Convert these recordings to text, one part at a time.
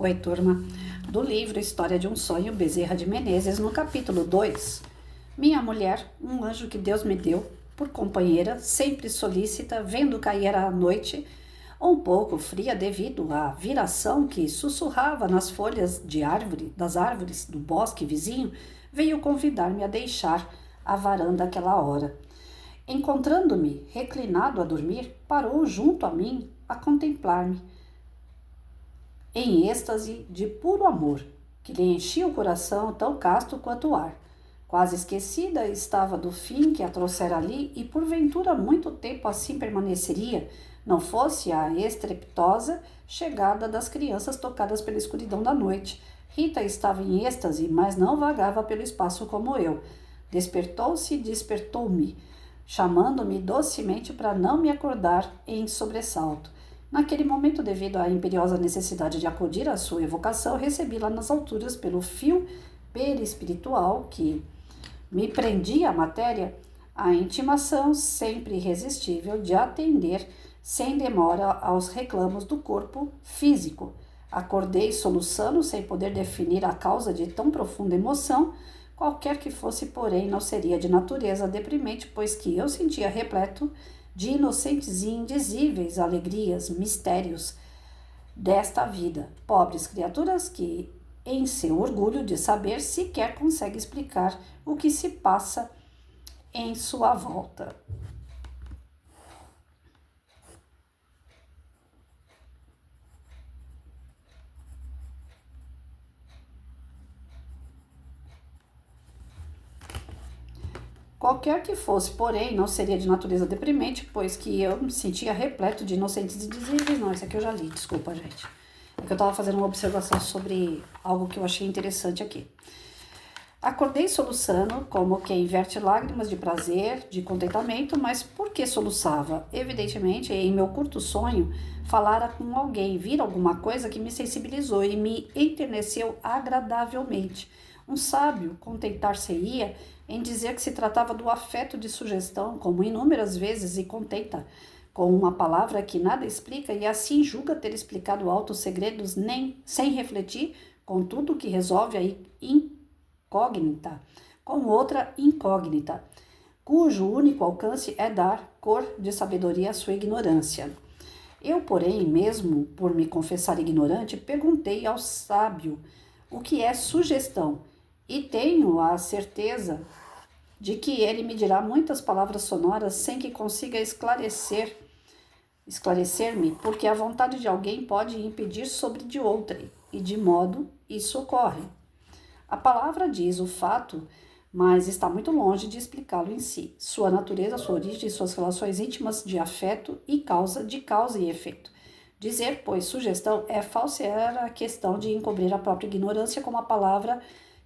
Oi, turma. Do livro História de um Sonho, Bezerra de Menezes, no capítulo 2. Minha mulher, um anjo que Deus me deu, por companheira, sempre solícita, vendo cair a noite, um pouco fria devido à viração que sussurrava nas folhas das árvores do bosque vizinho, veio convidar-me a deixar a varanda àquela hora. Encontrando-me reclinado a dormir, parou junto a mim a contemplar-me, em êxtase de puro amor, que lhe enchia o coração tão casto quanto o ar. Quase esquecida estava do fim que a trouxera ali, e porventura muito tempo assim permaneceria, não fosse a estrepitosa chegada das crianças tocadas pela escuridão da noite. Rita estava em êxtase, mas não vagava pelo espaço como eu. Despertou-se e despertou-me, chamando-me docemente para não me acordar em sobressalto. Naquele momento, devido à imperiosa necessidade de acudir à sua evocação, recebi-la nas alturas pelo fio perispiritual que me prendia à matéria, a intimação sempre irresistível de atender sem demora aos reclamos do corpo físico. Acordei soluçando, sem poder definir a causa de tão profunda emoção. Qualquer que fosse, porém, não seria de natureza deprimente, pois que eu sentia repleto de inocentes e indizíveis alegrias, mistérios desta vida. Pobres criaturas que, em seu orgulho de saber, sequer conseguem explicar o que se passa em sua volta. Qualquer que fosse, porém, não seria de natureza deprimente, pois que eu me sentia repleto de inocentes e indizíveis. Não, isso aqui eu já li, desculpa, gente. É que eu estava fazendo uma observação sobre algo que eu achei interessante aqui. Acordei soluçando, como quem verte lágrimas de prazer, de contentamento, mas por que soluçava? Evidentemente, em meu curto sonho, falara com alguém, vira alguma coisa que me sensibilizou e me enterneceu agradavelmente. Um sábio contentar-se-ia em dizer que se tratava do afeto de sugestão, como inúmeras vezes e contenta, com uma palavra que nada explica e assim julga ter explicado altos segredos, nem sem refletir, com tudo que resolve a incógnita, com outra incógnita, cujo único alcance é dar cor de sabedoria à sua ignorância. Eu, porém, mesmo por me confessar ignorante, perguntei ao sábio o que é sugestão, e tenho a certeza de que ele me dirá muitas palavras sonoras sem que consiga esclarecer-me, porque a vontade de alguém pode impedir sobre de outrem, e de modo isso ocorre. A palavra diz o fato, mas está muito longe de explicá-lo em si, sua natureza, sua origem, suas relações íntimas de afeto e de causa e efeito. Dizer, pois, sugestão é falsear a questão de encobrir a própria ignorância com uma palavra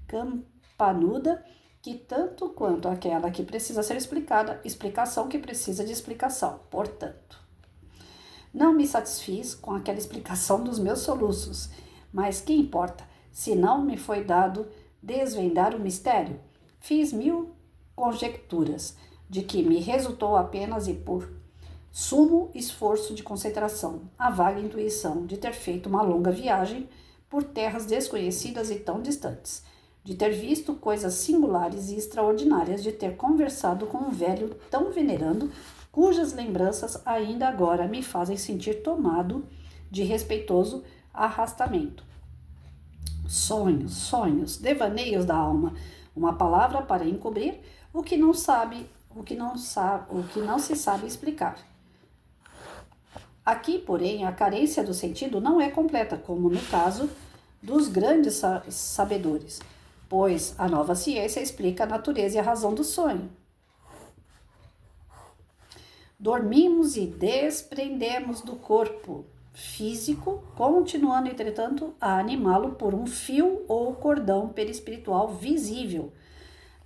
campanuda, que tanto quanto aquela que precisa ser explicada, explicação que precisa de explicação. Portanto, não me satisfiz com aquela explicação dos meus soluços, mas que importa, se não me foi dado desvendar o mistério? Fiz 1000 conjecturas, de que me resultou apenas e por sumo esforço de concentração, a vaga intuição de ter feito uma longa viagem por terras desconhecidas e tão distantes, de ter visto coisas singulares e extraordinárias, de ter conversado com um velho tão venerando, cujas lembranças ainda agora me fazem sentir tomado de respeitoso arrastamento. Sonhos, devaneios da alma, uma palavra para encobrir o que não se sabe explicar. Aqui, porém, a carência do sentido não é completa, como no caso dos grandes sabedores, pois a nova ciência explica a natureza e a razão do sonho. Dormimos e desprendemos do corpo físico, continuando, entretanto, a animá-lo por um fio ou cordão perispiritual visível.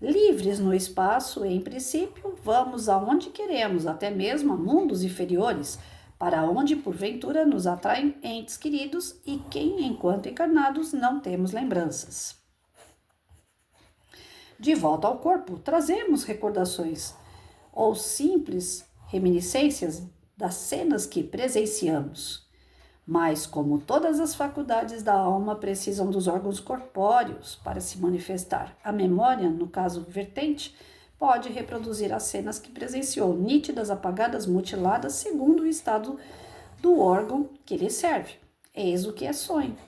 Livres no espaço, em princípio, vamos aonde queremos, até mesmo a mundos inferiores, para onde, porventura, nos atraem entes queridos e quem, enquanto encarnados, não temos lembranças. De volta ao corpo, trazemos recordações ou simples reminiscências das cenas que presenciamos. Mas, como todas as faculdades da alma precisam dos órgãos corpóreos para se manifestar, a memória, no caso vertente, pode reproduzir as cenas que presenciou, nítidas, apagadas, mutiladas, segundo o estado do órgão que lhe serve. Eis o que é sonho.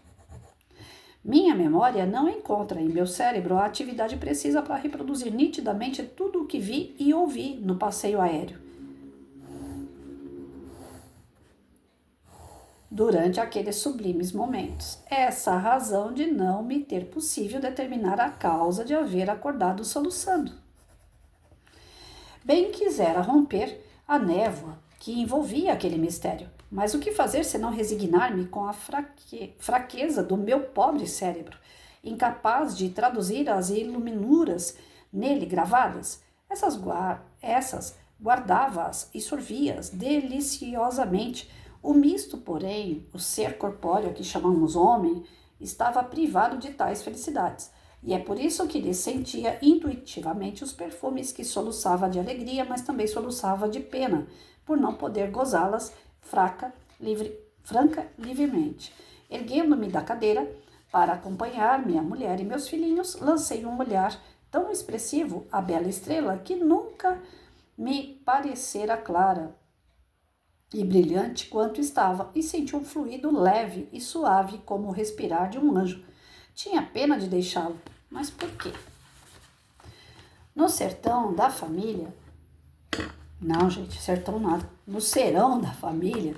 Minha memória não encontra em meu cérebro a atividade precisa para reproduzir nitidamente tudo o que vi e ouvi no passeio aéreo. Durante aqueles sublimes momentos. Essa a razão de não me ter possível determinar a causa de haver acordado soluçando. Bem quisera romper a névoa que envolvia aquele mistério, mas o que fazer se não resignar-me com a fraqueza do meu pobre cérebro, incapaz de traduzir as iluminuras nele gravadas? Essas guardava-as e sorvia-as deliciosamente. O misto, porém, o ser corpóreo que chamamos homem, estava privado de tais felicidades, e é por isso que lhe sentia intuitivamente os perfumes que soluçava de alegria, mas também soluçava de pena, por não poder gozá-las franca, livremente. Erguendo-me da cadeira, para acompanhar minha mulher e meus filhinhos, lancei um olhar tão expressivo à bela estrela que nunca me parecera clara e brilhante quanto estava, e senti um fluido leve e suave como o respirar de um anjo. Tinha pena de deixá-lo, mas por quê? No sertão da família, não gente, sertão nada, no serão da família,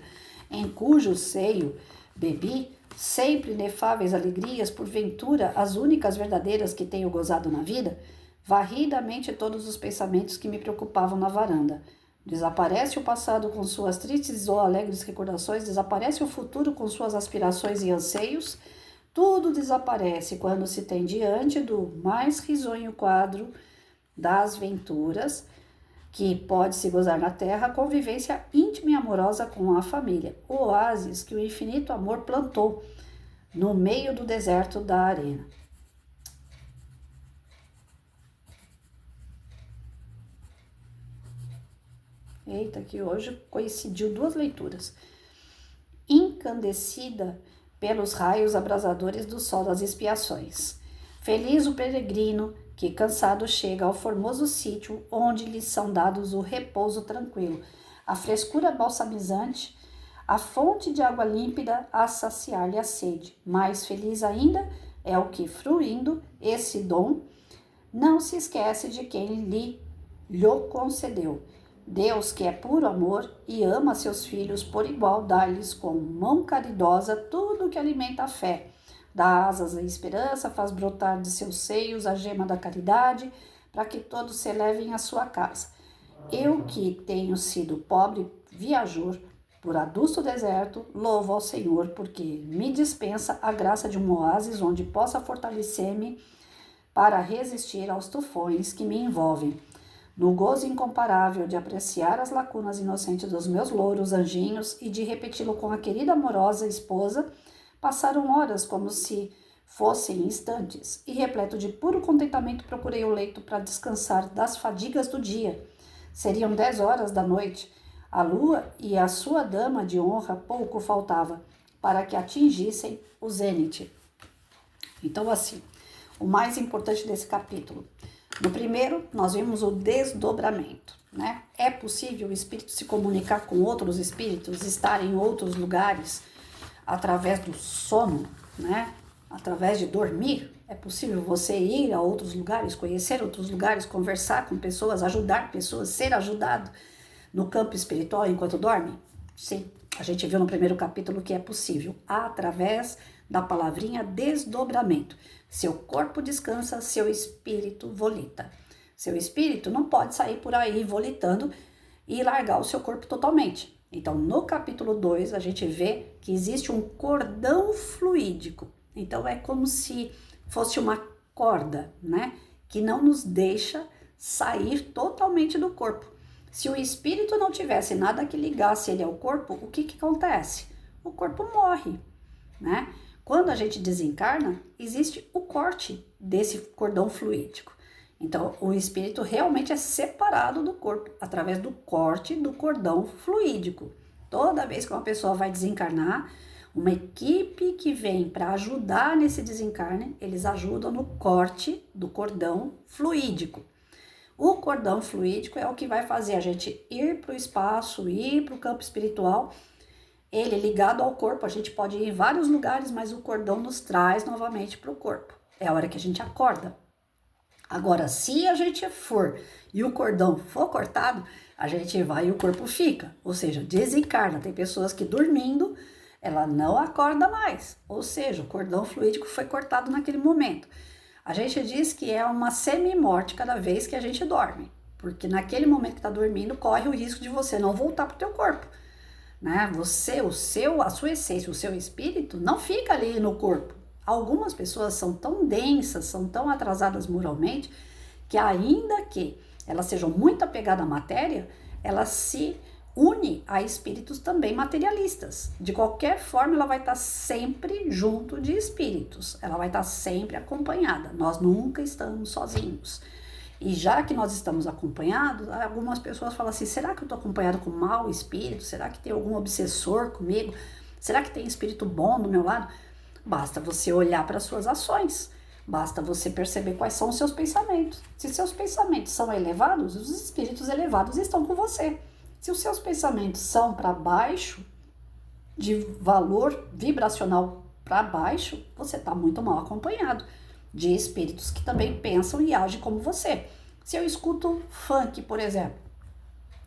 em cujo seio bebi sempre inefáveis alegrias, porventura as únicas verdadeiras que tenho gozado na vida, varri da mente todos os pensamentos que me preocupavam na varanda. Desaparece o passado com suas tristes ou alegres recordações, desaparece o futuro com suas aspirações e anseios. Tudo desaparece quando se tem diante do mais risonho quadro das venturas que pode-se gozar na terra a convivência íntima e amorosa com a família, o oásis que o infinito amor plantou no meio do deserto da arena. Eita, que hoje coincidiu duas leituras. Incandescida pelos raios abrasadores do sol das expiações. Feliz o peregrino que, cansado, chega ao formoso sítio onde lhe são dados o repouso tranquilo, a frescura balsamizante, a fonte de água límpida a saciar-lhe a sede. Mais feliz ainda é o que, fruindo esse dom, não se esquece de quem lhe concedeu. Deus, que é puro amor e ama seus filhos por igual, dá-lhes com mão caridosa tudo que alimenta a fé. Dá asas à esperança, faz brotar de seus seios a gema da caridade, para que todos se elevem à sua casa. Eu que tenho sido pobre viajor por adusto deserto, louvo ao Senhor, porque me dispensa a graça de um oásis onde possa fortalecer-me para resistir aos tufões que me envolvem. No gozo incomparável de apreciar as lacunas inocentes dos meus louros anjinhos e de repeti-lo com a querida amorosa esposa, passaram horas como se fossem instantes, e repleto de puro contentamento procurei o leito para descansar das fadigas do dia. Seriam 10 horas da noite. A lua e a sua dama de honra pouco faltava para que atingissem o zênite. Então, assim, o mais importante desse capítulo. No primeiro, nós vimos o desdobramento, né? É possível o espírito se comunicar com outros espíritos, estar em outros lugares através do sono, né? Através de dormir. É possível você ir a outros lugares, conhecer outros lugares, conversar com pessoas, ajudar pessoas, ser ajudado no campo espiritual enquanto dorme? Sim, a gente viu no primeiro capítulo que é possível, através da palavrinha desdobramento. Seu corpo descansa, seu espírito volita. Seu espírito não pode sair por aí volitando e largar o seu corpo totalmente. Então, no capítulo 2, a gente vê que existe um cordão fluídico. Então, é como se fosse uma corda, né? Que não nos deixa sair totalmente do corpo. Se o espírito não tivesse nada que ligasse ele ao corpo, o que acontece? O corpo morre, né? Quando a gente desencarna, existe o corte desse cordão fluídico. Então, o espírito realmente é separado do corpo através do corte do cordão fluídico. Toda vez que uma pessoa vai desencarnar, Uma equipe que vem para ajudar nesse desencarne, eles ajudam no corte do cordão fluídico. O cordão fluídico é o que vai fazer a gente ir para o espaço, ir para o campo espiritual. Ele ligado ao corpo, a gente pode ir em vários lugares, mas o cordão nos traz novamente para o corpo. É a hora que a gente acorda. Agora, se a gente for e o cordão for cortado, a gente vai e o corpo fica. Ou seja, desencarna. Tem pessoas que dormindo, ela não acorda mais. Ou seja, o cordão fluídico foi cortado naquele momento. A gente diz que é uma semi-morte cada vez que a gente dorme. Porque naquele momento que está dormindo, corre o risco de você não voltar para o teu corpo. Né? A sua essência, o seu espírito não fica ali no corpo. Algumas pessoas são tão densas, são tão atrasadas moralmente, que ainda que elas sejam muito apegadas à matéria, elas se unem a espíritos também materialistas. De qualquer forma, ela vai estar sempre junto de espíritos, ela vai estar sempre acompanhada. Nós nunca estamos sozinhos. E já que nós estamos acompanhados, algumas pessoas falam assim, será que eu estou acompanhado com mau espírito? Será que tem algum obsessor comigo? Será que tem espírito bom do meu lado? Basta você olhar para as suas ações, basta você perceber quais são os seus pensamentos. Se seus pensamentos são elevados, os espíritos elevados estão com você. Se os seus pensamentos são para baixo, de valor vibracional para baixo, você está muito mal acompanhado de espíritos que também pensam e agem como você. Se eu escuto funk, por exemplo,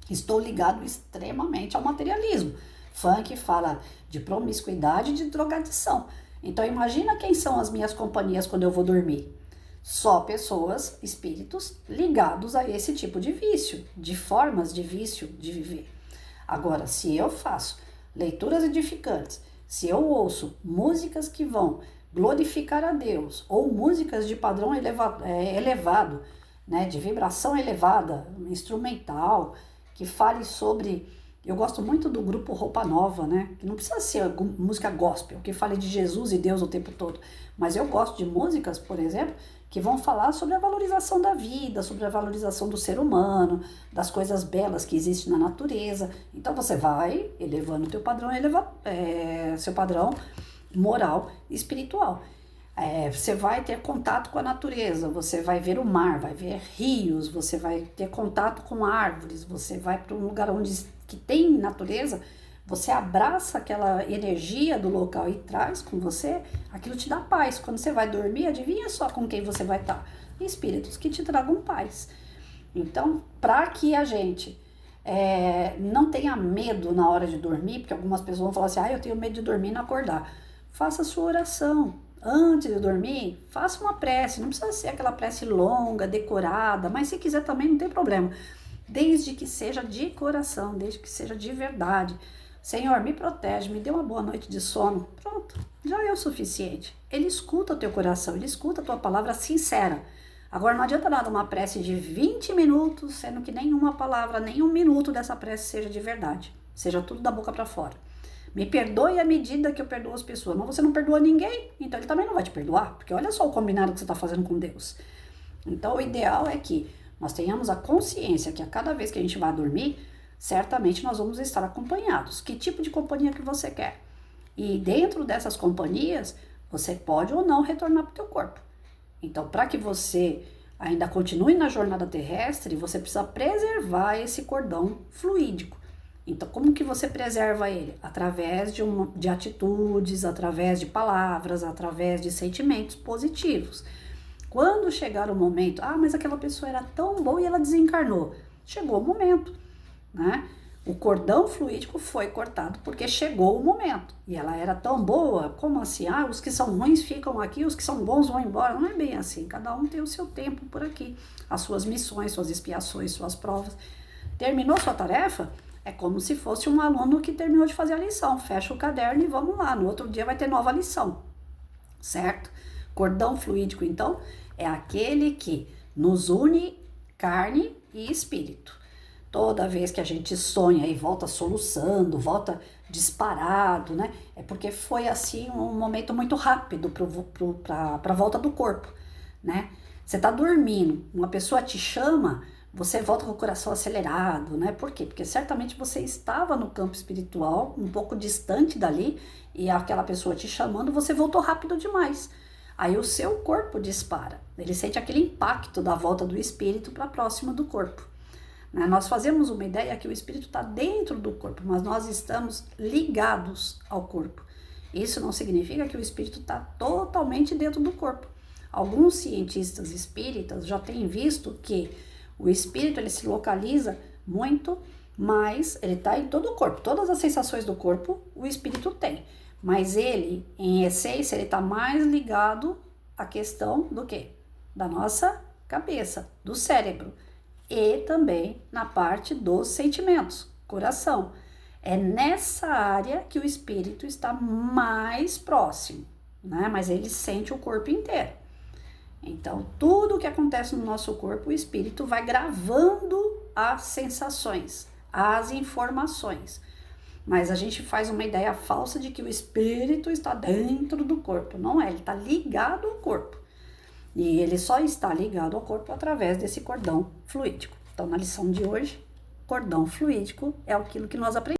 estou ligado extremamente ao materialismo. Funk fala de promiscuidade e de drogadição. Então imagina quem são as minhas companhias quando eu vou dormir. Só pessoas, espíritos, ligados a esse tipo de vício, de formas de vício de viver. Agora, se eu faço leituras edificantes, se eu ouço músicas que vão glorificar a Deus, ou músicas de padrão elevado, né, de vibração elevada, instrumental, que fale sobre... Eu gosto muito do grupo Roupa Nova, né? Que não precisa ser música gospel, que fale de Jesus e Deus o tempo todo. Mas eu gosto de músicas, por exemplo, que vão falar sobre a valorização da vida, sobre a valorização do ser humano, das coisas belas que existem na natureza. Então você vai elevando o teu padrão, seu padrão moral e espiritual. Você vai ter contato com a natureza, você vai ver o mar, vai ver rios, você vai ter contato com árvores, você vai para um lugar que tem natureza, você abraça aquela energia do local e traz com você, aquilo te dá paz. Quando você vai dormir, adivinha só com quem você vai estar? Espíritos que te tragam paz. Então, para que a gente não tenha medo na hora de dormir, porque algumas pessoas vão falar assim, eu tenho medo de dormir e não acordar. Faça a sua oração. Antes de dormir, faça uma prece. Não precisa ser aquela prece longa, decorada, mas se quiser também não tem problema. Desde que seja de coração, desde que seja de verdade. Senhor, me protege, me dê uma boa noite de sono. Pronto, já é o suficiente. Ele escuta o teu coração, ele escuta a tua palavra sincera. Agora não adianta nada uma prece de 20 minutos, sendo que nenhuma palavra, nenhum minuto dessa prece seja de verdade. Seja tudo da boca para fora. Me perdoe à medida que eu perdoo as pessoas. Mas você não perdoa ninguém, então ele também não vai te perdoar. Porque olha só o combinado que você está fazendo com Deus. Então o ideal é que nós tenhamos a consciência que a cada vez que a gente vai dormir, certamente nós vamos estar acompanhados. Que tipo de companhia que você quer? E dentro dessas companhias, você pode ou não retornar para o teu corpo. Então, para que você ainda continue na jornada terrestre, você precisa preservar esse cordão fluídico. Então, como que você preserva ele? Através de atitudes, através de palavras, através de sentimentos positivos. Quando chegar o momento, mas aquela pessoa era tão boa e ela desencarnou. Chegou o momento, né? O cordão fluídico foi cortado porque chegou o momento. E ela era tão boa, como assim? Os que são ruins ficam aqui, os que são bons vão embora. Não é bem assim, cada um tem o seu tempo por aqui. As suas missões, suas expiações, suas provas. Terminou sua tarefa? É como se fosse um aluno que terminou de fazer a lição. Fecha o caderno e vamos lá. No outro dia vai ter nova lição. Certo? Cordão fluídico, então, é aquele que nos une carne e espírito. Toda vez que a gente sonha e volta soluçando, volta disparado, né? É porque foi assim um momento muito rápido para a volta do corpo, né? Você tá dormindo, uma pessoa te chama, você volta com o coração acelerado, né? Por quê? Porque certamente você estava no campo espiritual, um pouco distante dali, e aquela pessoa te chamando, você voltou rápido demais. Aí o seu corpo dispara, ele sente aquele impacto da volta do espírito para próxima do corpo. Né? Nós fazemos uma ideia que o espírito está dentro do corpo, mas nós estamos ligados ao corpo. Isso não significa que o espírito está totalmente dentro do corpo. Alguns cientistas espíritas já têm visto que o espírito ele se localiza muito, mas ele está em todo o corpo. Todas as sensações do corpo o espírito tem. Mas ele, em essência, ele está mais ligado à questão do quê? Da nossa cabeça, do cérebro. E também na parte dos sentimentos, coração. É nessa área que o espírito está mais próximo, né? Mas ele sente o corpo inteiro. Então, tudo o que acontece no nosso corpo, o espírito vai gravando as sensações, as informações. Mas a gente faz uma ideia falsa de que o espírito está dentro do corpo. Não é, ele está ligado ao corpo. E ele só está ligado ao corpo através desse cordão fluídico. Então, na lição de hoje, cordão fluídico é aquilo que nós aprendemos.